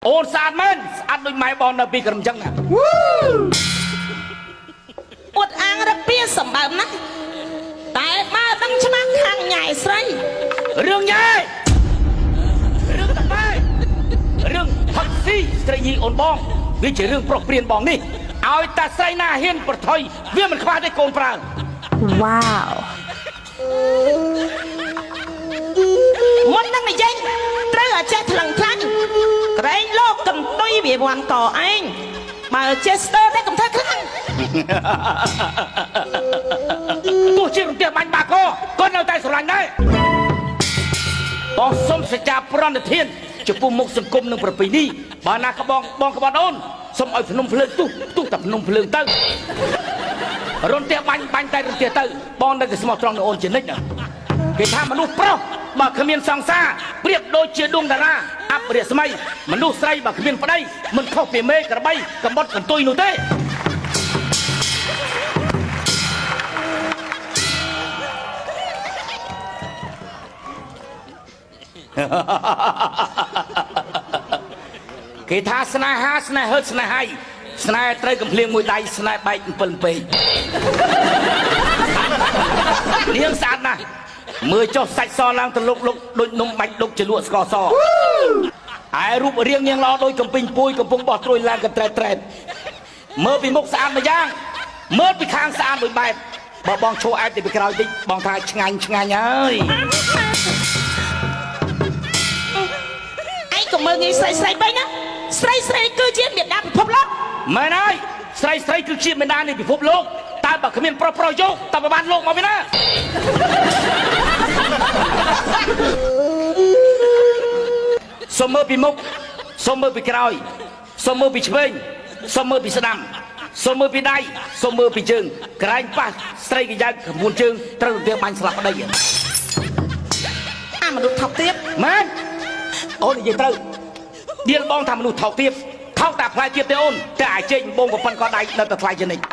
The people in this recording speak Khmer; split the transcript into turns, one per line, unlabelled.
អូនស្អាតមែនស្អាតដូចម៉ែបងនៅពីក្រំចឹងណា
អួតអាងរពៀសម្បើមណាស់តែបើដឹងច្បាស់ខាងញ៉ែស្រី
រឿងញ៉ែរឿងតាម៉ែរឿងផឹកស៊ីស្រីញីអូនបងវាជារឿងប្រុសព្រៀនបងនេះឲ្យតាស្រីណាហ៊ានប្រថុយវាមិនខ្វះទេកូនប្រើ
វ៉ាវមុននឹងនិយាយត្រូវអាចេះថ្លឹងខ្លាញ់ក្រែងលោកកន្ទុយវាវាន់កឯងបើចេះស្ទើរតែកំថាខ្លាំង
ទោះជារំទះបាញ់បាកក៏នៅតែស្រឡាញ់ដែរបងសុំសច្ចាប្រណិធានចំពោះមុខសង្គមនិងប្រពៃណីបើណាក្បងក្បត់អូនសុំឲ្យភ្នំភ្លើងទុះតែភ្នំភ្លើងទៅរំទះបាញ់តែរំទះទៅបងនៅតែស្មោះត្រង់នឹងអូនជានិច្ចណាគេថាមនុស្សប្រុសបើគ្មានសង្សារប្រៀបដូចជាដួងតារាអបរិស្មីមនុស្សស្រីបើគ្មានប្តីមិនខុសពីមេក្របីកំបុតកន្ទុយនោះទេគេថាស្នេហាស្នេហ៍ហឺតស្នេហ៍ហើយស្នេហ៍ត្រូវកំភ្លៀងមួយដៃស្នេហ៍បែក7ពេកនាងស្អាតណាស់មើលចុះសាច់សឡើងទៅលុកដូចនំបាច់ដុកជាលក់ស្ករសឯរូបរាងនាងល្អដូចកំពីងពួយកំពុងបោះត្រួយឡើងកត្រែតមើលពីមុខស្អាតម្យ៉ាងមើលពីខាងស្អាតមួយបែបបើបងឈោអែបទៅពីក្រោយតិចបងថាឆ្ងាញ់ហើយ
ឯងក៏មើលងាយស្រីបែបណាស្រីគឺជាមេដាពិភពលោក
មែនហើយស្រីគឺជាមេដានៃពិភពលោកតើបើគ្មានប្រុសយកតើបានលោកមកវិញណាសុំមើលពីមុខសុំមើលពីក្រោយសុំមើលពីឆ្វេងសុំមើលពីស្ដាំសុំមើលពីដៃសុំមើលពីជើងក្រែងប៉ះស្រីកយ៉ាងក្បួនជើងត្រូវទៅបាញ់ស្លាប់ប្តី
អាមនុស្សថោកទាប
មែនអូននិយាយត្រូវដៀលបងថាមនុស្សថោកទាបថោកតែផ្លែទៀតទេអូនតែអាចចេញបងប្រពន្ធក៏ដៃនៅតែថ្លៃជានិច្ច